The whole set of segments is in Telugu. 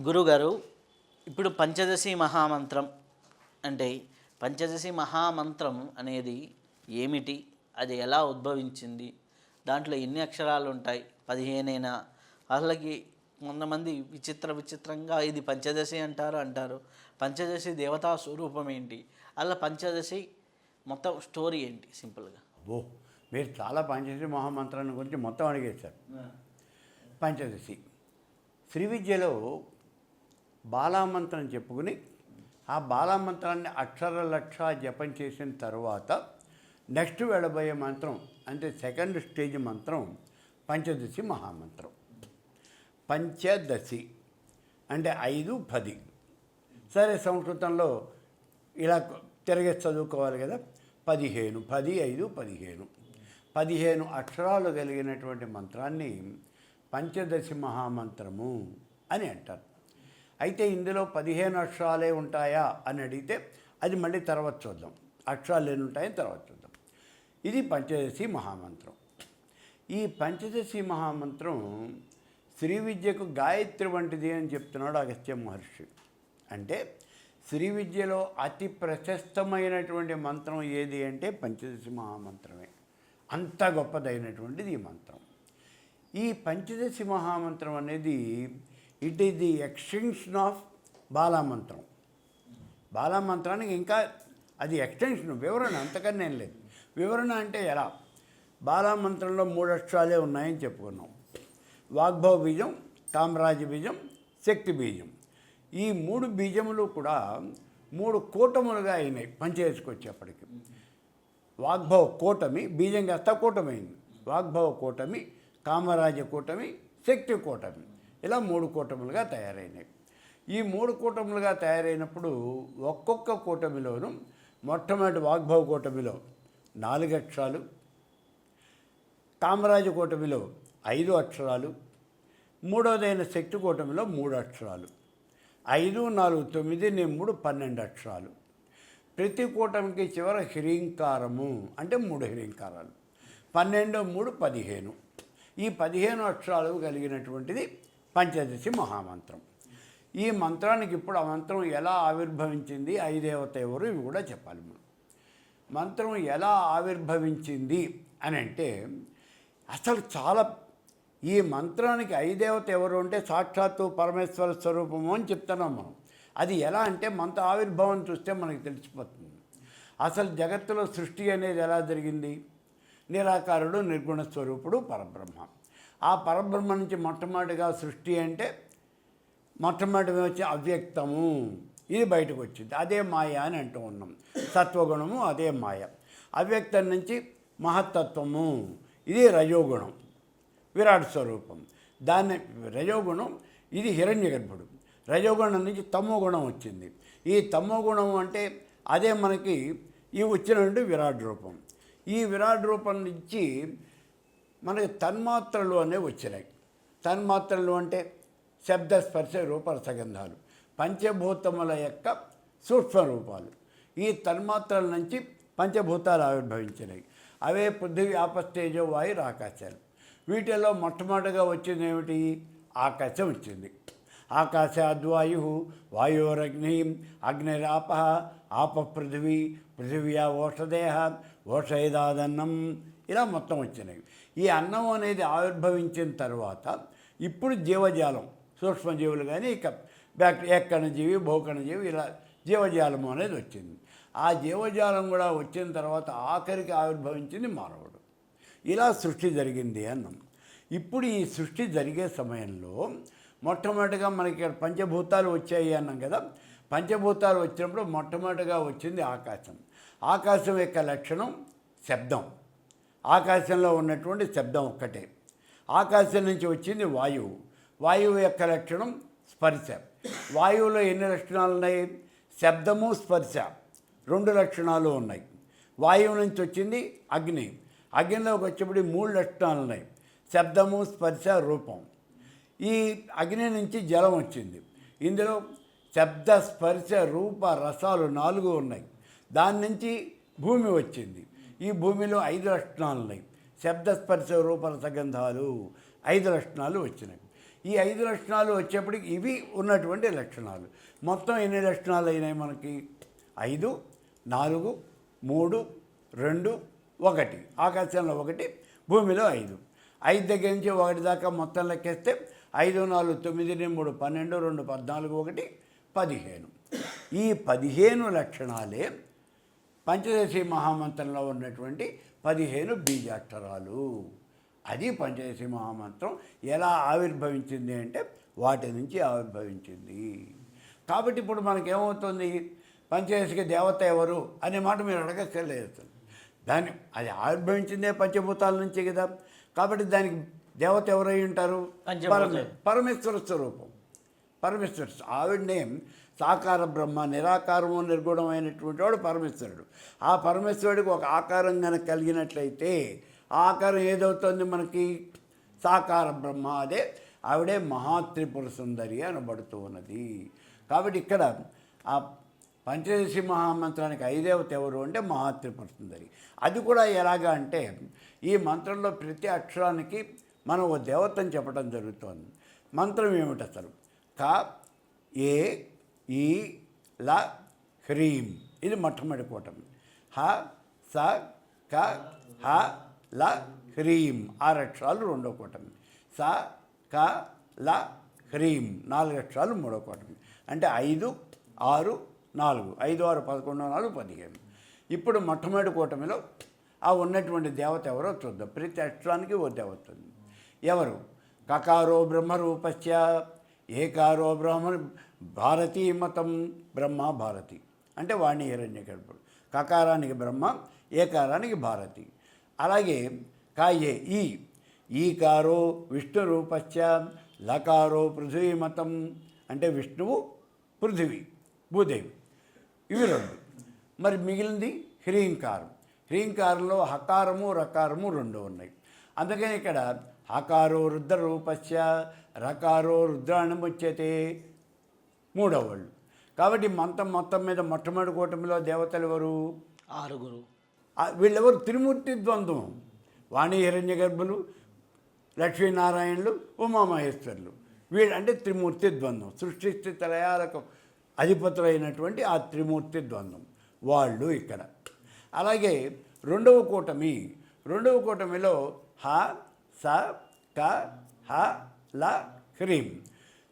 గురుగారు, ఇప్పుడు పంచదశి మహామంత్రం అంటే పంచదశి మహామంత్రం అనేది ఏమిటి? అది ఎలా ఉద్భవించింది? దాంట్లో ఎన్ని అక్షరాలు ఉంటాయి? 15 వాళ్ళకి కొంతమంది విచిత్రంగా ఇది పంచదశి అంటారు. పంచదశి దేవతా స్వరూపం ఏంటి? అలా పంచదశి మొత్తం స్టోరీ ఏంటి సింపుల్గా? మీరు చాలా పంచదశి మహామంత్రాన్ని గురించి మొత్తం అడిగేశారు. పంచదశి శ్రీ విద్యలో బాలామంత్రం చెప్పుకుని ఆ బాలామంత్రాన్ని అక్షర జపం చేసిన తర్వాత నెక్స్ట్ వెళ్ళబోయే మంత్రం అంటే సెకండ్ స్టేజ్ మంత్రం పంచదశి మహామంత్రం. పంచదశి అంటే 5, 10. సరే, సంస్కృతంలో ఇలా తిరిగి చదువుకోవాలి కదా. 15, 10, 5, 15. 15 అక్షరాలు కలిగినటువంటి మంత్రాన్ని పంచదశి మహామంత్రము అని అంటారు. అయితే ఇందులో 15 అక్షరాలే ఉంటాయా అని అడిగితే అది మళ్ళీ తర్వాత చూద్దాం. అక్షరాలు ఎన్ని ఉంటాయని తర్వాత చూద్దాం. ఇది పంచదశి మహామంత్రం. ఈ పంచదశి మహామంత్రం శ్రీ విద్యకు గాయత్రి వంటిది అని చెప్తున్నాడు అగస్త్య మహర్షి. అంటే శ్రీ విద్యలో అతి ప్రశస్తమైనటువంటి మంత్రం ఏది అంటే పంచదశి మహామంత్రమే. అంత గొప్పదైనటువంటిది ఈ మంత్రం. ఈ పంచదశి మహామంత్రం అనేది it is the extension of బాలామంత్రం. బాలామంత్రానికి ఇంకా అది ఎక్స్టెన్షన్, వివరణ, అంతకన్నా ఏం లేదు. వివరణ అంటే ఎలా? బాలామంత్రంలో 3 అక్షరాలే ఉన్నాయని చెప్పుకున్నాం. వాగ్భవ బీజం, కామరాజ బీజం, శక్తి బీజం. ఈ 3 బీజములు కూడా 3 కూటములుగా అయినాయి పంచదశికి వచ్చేప్పటికి. వాగ్భవ కూటమి, బీజం కాస్త కూటమైంది. వాగ్భవ కూటమి, కామరాజ కూటమి, శక్తి కూటమి, ఇలా 3 కూటములుగా తయారైనాయి. ఈ 3 కూటములుగా తయారైనప్పుడు ఒక్కొక్క కూటమిలోనూ మొట్టమొదటి వాగ్భవ కూటమిలో 4 అక్షరాలు, కామరాజ కూటమిలో 5 అక్షరాలు, మూడవదైన శక్తి కూటమిలో 3 అక్షరాలు. 5, 4, 9, 3, 12 అక్షరాలు. ప్రతి కూటమికి చివర హ్రీంకారము అంటే 3 హ్రీంకారాలు. 12, 3, 15. ఈ 15 అక్షరాలు కలిగినటువంటిది పంచదశి మహామంత్రం. ఈ మంత్రానికి ఇప్పుడు ఆ మంత్రం ఎలా ఆవిర్భవించింది, ఐదేవత ఎవరు, ఇవి కూడా చెప్పాలి మనం. మంత్రం ఎలా ఆవిర్భవించింది అని అంటే అసలు చాలా ఈ మంత్రానికి ఐదేవత ఎవరు అంటే సాక్షాత్తు పరమేశ్వర స్వరూపము అని చెప్తున్నాం మనం. అది ఎలా అంటే మంత్ర ఆవిర్భావం చూస్తే మనకి తెలిసిపోతుంది. అసలు జగత్తులో సృష్టి అనేది ఎలా జరిగింది? నిరాకారుడు, నిర్గుణ స్వరూపుడు పరబ్రహ్మ. ఆ పరబ్రహ్మ నుంచి మొట్టమొదటిగా సృష్టి అంటే మొట్టమొదటి వచ్చి అవ్యక్తము, ఇది బయటకు వచ్చింది. అదే మాయ అని అంటూ ఉన్నాం. సత్వగుణము అదే మాయ. అవ్యక్తం నుంచి మహత్తత్వము, ఇది రజోగుణం, విరాట్ స్వరూపం. దాన్ని రజోగుణం, ఇది హిరణ్యగర్భుడు. రజోగుణం నుంచి తమోగుణం వచ్చింది. ఈ తమోగుణం అంటే అదే మనకి ఈ వచ్చినటువంటి విరాట్ రూపం. ఈ విరాట్ రూపం నుంచి మనకి తన్మాత్రలు అనేవి వచ్చినాయి. తన్మాత్రలు అంటే శబ్ద, స్పర్శ, రూప, రసగంధాలు, పంచభూతముల యొక్క సూక్ష్మ రూపాలు. ఈ తన్మాత్రల నుంచి పంచభూతాలు ఆవిర్భవించినాయి. అవే పృథివీ, ఆపస్తేజో, వాయు, ఆకాశాలు. వీటిల్లో మొట్టమొదటిగా వచ్చింది ఏమిటి? ఆకాశం వచ్చింది. ఆకాశాద్వాయు, వాయోరగ్ని, అగ్నిరాప, ఆప పృథివీ, పృథివ్యా ఓషధేహ, ఓషధేదాదన్నం, ఇలా మొత్తం వచ్చినాయి. ఈ అన్నం అనేది ఆవిర్భవించిన తర్వాత ఇప్పుడు జీవజాలం, సూక్ష్మజీవులు కానీ ఇక ఏకణజీవి, భూకణజీవి, ఇలా జీవజాలము అనేది వచ్చింది. ఆ జీవజాలం కూడా వచ్చిన తర్వాత ఆఖరికి ఆవిర్భవించింది మానవుడు. ఇలా సృష్టి జరిగింది అన్నాం. ఇప్పుడు ఈ సృష్టి జరిగే సమయంలో మొట్టమొదటిగా మనకి ఇక్కడ పంచభూతాలు వచ్చాయి అన్నాం కదా. పంచభూతాలు వచ్చినప్పుడు మొట్టమొదటిగా వచ్చింది ఆకాశం. ఆకాశం యొక్క లక్షణం శబ్దం. ఆకాశంలో ఉన్నటువంటి శబ్దం ఒక్కటే. ఆకాశం నుంచి వచ్చింది వాయువు. వాయువు యొక్క లక్షణం స్పర్శ. వాయువులో ఎన్ని లక్షణాలు ఉన్నాయి? శబ్దము, స్పర్శ, 2 లక్షణాలు ఉన్నాయి. వాయువు నుంచి వచ్చింది అగ్ని. అగ్నిలోకి వచ్చేప్పుడు 3 లక్షణాలు ఉన్నాయి: శబ్దము, స్పర్శ, రూపం. ఈ అగ్ని నుంచి జలం వచ్చింది. ఇందులో శబ్ద, స్పర్శ, రూప, రసాలు 4 ఉన్నాయి. దాని నుంచి భూమి వచ్చింది. ఈ భూమిలో 5 లక్షణాలు ఉన్నాయి: శబ్ద, స్పర్శ, రూప, రసగంధాలు 5 లక్షణాలు వచ్చినాయి. ఈ 5 లక్షణాలు వచ్చేప్పటికి ఇవి ఉన్నటువంటి లక్షణాలు. మొత్తం ఎన్ని లక్షణాలు అయినాయి మనకి? 5, 4, 3, 2, 1. ఆకాశంలో 1, భూమిలో 5. 5 దగ్గర నుంచి 1 దాకా మొత్తం లెక్కేస్తే 5, 4, 9, 3, 12, 2, 14, 1, 15. ఈ 15 లక్షణాలే పంచదశి మహామంత్రంలో ఉన్నటువంటి 15 బీజాక్షరాలు. అది పంచదశి మహామంత్రం ఎలా ఆవిర్భవించింది అంటే వాటి నుంచి ఆవిర్భవించింది. కాబట్టి ఇప్పుడు మనకేమవుతుంది, పంచదశికి దేవత ఎవరు అనే మాట మీరు అడగక్కర్లేదు. అది ఆవిర్భవించిందే పంచభూతాల నుంచి కదా. కాబట్టి దానికి దేవత ఎవరై ఉంటారు? పరమేశ్వర స్వరూపం, పరమేశ్వర. ఆవిడనే సాకార బ్రహ్మ, నిరాకారము నిర్గుణమైనటువంటి వాడు పరమేశ్వరుడు. ఆ పరమేశ్వరుడికి ఒక ఆకారం కనుక కలిగినట్లయితే ఆ ఆకారం ఏదవుతుంది మనకి? సాకార బ్రహ్మ. అదే ఆవిడే మహాత్రిపుర సుందరి అనబడుతూ ఉన్నది. కాబట్టి ఇక్కడ ఆ పంచదశి మహామంత్రానికి ఐదేవత ఎవరు అంటే మహాత్రిపుర సుందరి. అది కూడా ఎలాగా అంటే ఈ మంత్రంలో ప్రతి అక్షరానికి మనం ఓ దేవతని చెప్పడం జరుగుతోంది. మంత్రం ఏమిటి అసలు? క, ఏ, ఈ, ల, హ్రీం. ఇది మొట్టమొదటి కూటమి. హ, స, క, హ, ల, హ్రీం 6 అక్షరాలు రెండో కూటమి. స, క, ల, హ్రీం 4 అక్షరాలు మూడో కూటమి. అంటే 5, 6, 4. 5, 6, 11, 4, 15. ఇప్పుడు మొట్టమొదటి కూటమిలో ఆ ఉన్నటువంటి దేవత ఎవరో చూద్దాం. ప్రతి అక్షరానికి ఓ దేవత ఉంది. ఎవరు? కకారో బ్రహ్మరూపస్య ఏకారో బ్రహ్మ భారతీ మతం. బ్రహ్మ భారతి అంటే వాణి హిరణ్యగర్భుడు. కకారానికి బ్రహ్మ, ఏకారానికి భారతి. అలాగే కాయే ఈకారో విష్ణు రూపస్య లకారో పృథివీ మతం అంటే విష్ణువు, పృథివీ, భూదేవి. ఇవి 2. మరి మిగిలింది హ్రీంకారం. హ్రీంకారంలో హకారము, రకారము 2 ఉన్నాయి. అందుకని ఇక్కడ హకారో రుద్ర రూపస్య రకారో రుద్రాణముచ్యతే 3వ వాళ్ళు. కాబట్టి మొత్తం మీద మొట్టమొదటి కూటమిలో దేవతలు ఎవరు? 6. వీళ్ళెవరు? త్రిమూర్తి ద్వంద్వం. వాణి హిరణ్యగర్భులు, లక్ష్మీనారాయణులు, ఉమామహేశ్వరులు. వీళ్ళు అంటే త్రిమూర్తి ద్వంద్వం. సృష్టి స్థితి లయాలకు అధిపతులైనటువంటి ఆ త్రిమూర్తి ద్వంద్వం వాళ్ళు ఇక్కడ. అలాగే రెండవ కూటమిలో హ, స, క, హ, ల, హ్రీం.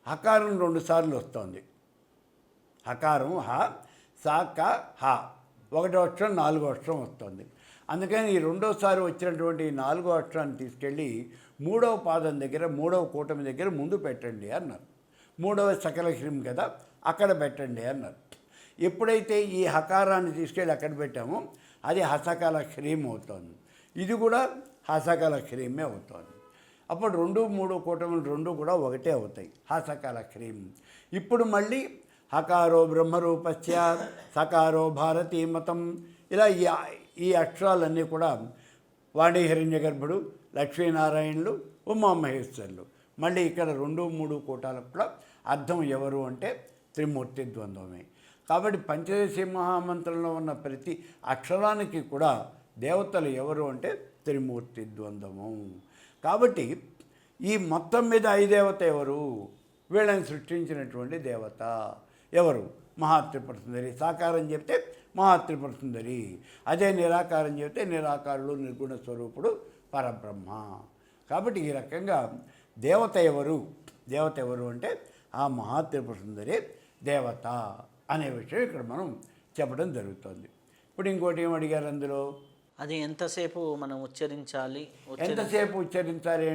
హకారం 2 సార్లు వస్తుంది. హకారం హ, స, క, హ 1వ అక్షరం 4వ అక్షరం వస్తుంది. అందుకని ఈ 2వసారి వచ్చినటువంటి 4వ అక్షరాన్ని తీసుకెళ్ళి 3వ పాదం దగ్గర, 3వ కూటమి దగ్గర ముందు పెట్టండి అన్నారు. 3వ సకల హ్రీం కదా, అక్కడ పెట్టండి అన్నారు. ఎప్పుడైతే ఈ హకారాన్ని తీసుకెళ్ళి అక్కడ పెట్టామో అది హసకల హ్రీం అవుతుంది. ఇది కూడా హసకల హ్రీమే అవుతుంది. అప్పుడు 2, 3 కూటములు 2 కూడా ఒకటే అవుతాయి, హసకల హ్రీం. ఇప్పుడు మళ్ళీ హకారో బ్రహ్మరూపస్య సకారో భారతీ మతం. ఇలా ఈ అక్షరాలన్నీ కూడా వాణి హిరణ్యగర్భుడు, లక్ష్మీనారాయణులు, ఉమామహేశ్వరులు. మళ్ళీ ఇక్కడ 2, 3 కూటాలకు కూడా అర్థం ఎవరు అంటే త్రిమూర్తి ద్వంద్వమే. కాబట్టి పంచదశి మహామంత్రంలో ఉన్న ప్రతి అక్షరానికి కూడా దేవతలు ఎవరు అంటే త్రిమూర్తి ద్వంద్వము. కాబట్టి ఈ మొత్తం మీద 5 దేవత ఎవరు? వీళ్ళని సృష్టించినటువంటి దేవత ఎవరు? మహాత్రిపుర సుందరి. సాకారం చెప్తే మహాత్రిపుర సుందరి, అదే నిరాకారం చెప్తే నిరాకారుడు, నిర్గుణ స్వరూపుడు, పరబ్రహ్మ. కాబట్టి ఈ రకంగా దేవత ఎవరు అంటే ఆ మహాత్రిపుర సుందరి దేవత అనే విషయం ఇక్కడ మనం చెప్పడం జరుగుతుంది. ఇప్పుడు ఇంకోటి ఏం అడిగారు అందులో? అది ఎంతసేపు మనం ఉచ్చరించాలి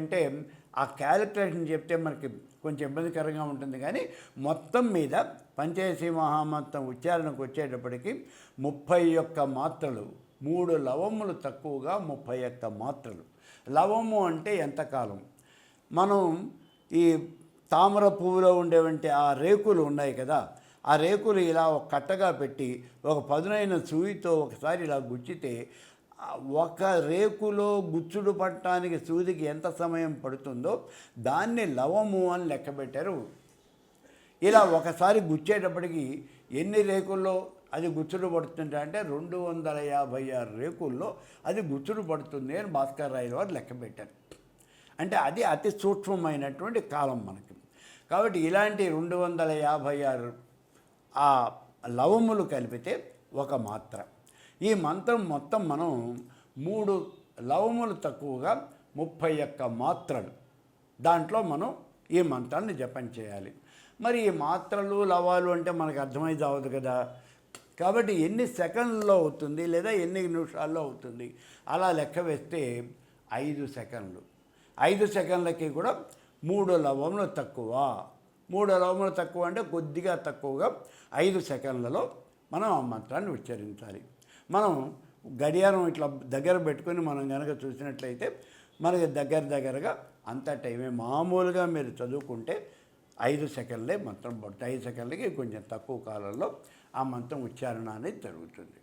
అంటే ఆ క్యాలిక్యులేషన్ చెప్తే మనకి కొంచెం ఇబ్బందికరంగా ఉంటుంది. కానీ మొత్తం మీద పంచదశి మహామంత్రం ఉచ్చారణకు వచ్చేటప్పటికి 31 మాత్రలు, 3 లవములు తక్కువగా 31 మాత్రలు. లవము అంటే ఎంతకాలం? మనం ఈ తామర పువ్వులో ఉండేవంటి ఆ రేకులు ఉన్నాయి కదా, ఆ రేకులు ఇలా ఒక కట్టగా పెట్టి ఒక పదునైన సూయితో ఒకసారి ఇలా గుచ్చితే ఒక రేకులో గుచ్చుడు పట్టడానికి సూదికి ఎంత సమయం పడుతుందో దాన్ని లవము అని లెక్కబెట్టారు. ఇలా ఒకసారి గుచ్చేటప్పటికి ఎన్ని రేకుల్లో అది గుచ్చుడు పడుతుంది అంటే 256 రేకుల్లో అది గుచ్చుడు పడుతుంది అని భాస్కర్ రాయల వారు లెక్కబెట్టారు. అంటే అది అతి సూక్ష్మమైనటువంటి కాలం మనకి. కాబట్టి ఇలాంటి 256 ఆ లవములు కలిపితే ఒక మాత్ర. ఈ మంత్రం మొత్తం మనం 3 లవములు తక్కువగా 31 మాత్రలు దాంట్లో మనం ఈ మంత్రాన్ని జపం చేయాలి. మరి ఈ మాత్రలు లవాలు అంటే మనకు అర్థమైతే అవ్వదు కదా. కాబట్టి ఎన్ని సెకండ్లలో అవుతుంది లేదా ఎన్ని నిమిషాల్లో అవుతుంది అలా లెక్క వేస్తే 5 సెకండ్లు. 5 సెకండ్లకి కూడా 3 లవములు తక్కువ. 3 లవములు తక్కువ అంటే కొద్దిగా తక్కువగా 5 సెకండ్లలో మనం ఆ మంత్రాన్ని ఉచ్చరించాలి. మనం గడియారం ఇట్లా దగ్గర పెట్టుకొని మనం కనుక చూసినట్లయితే మనకి దగ్గరగా అంత టైమే. మామూలుగా మీరు చదువుకుంటే 5 సెకండ్లే మంత్రం పడుతుంది. 5 సెకండ్లకి కొంచెం తక్కువ కాలంలో ఆ మంత్రం ఉచ్చారణ అనేది జరుగుతుంది.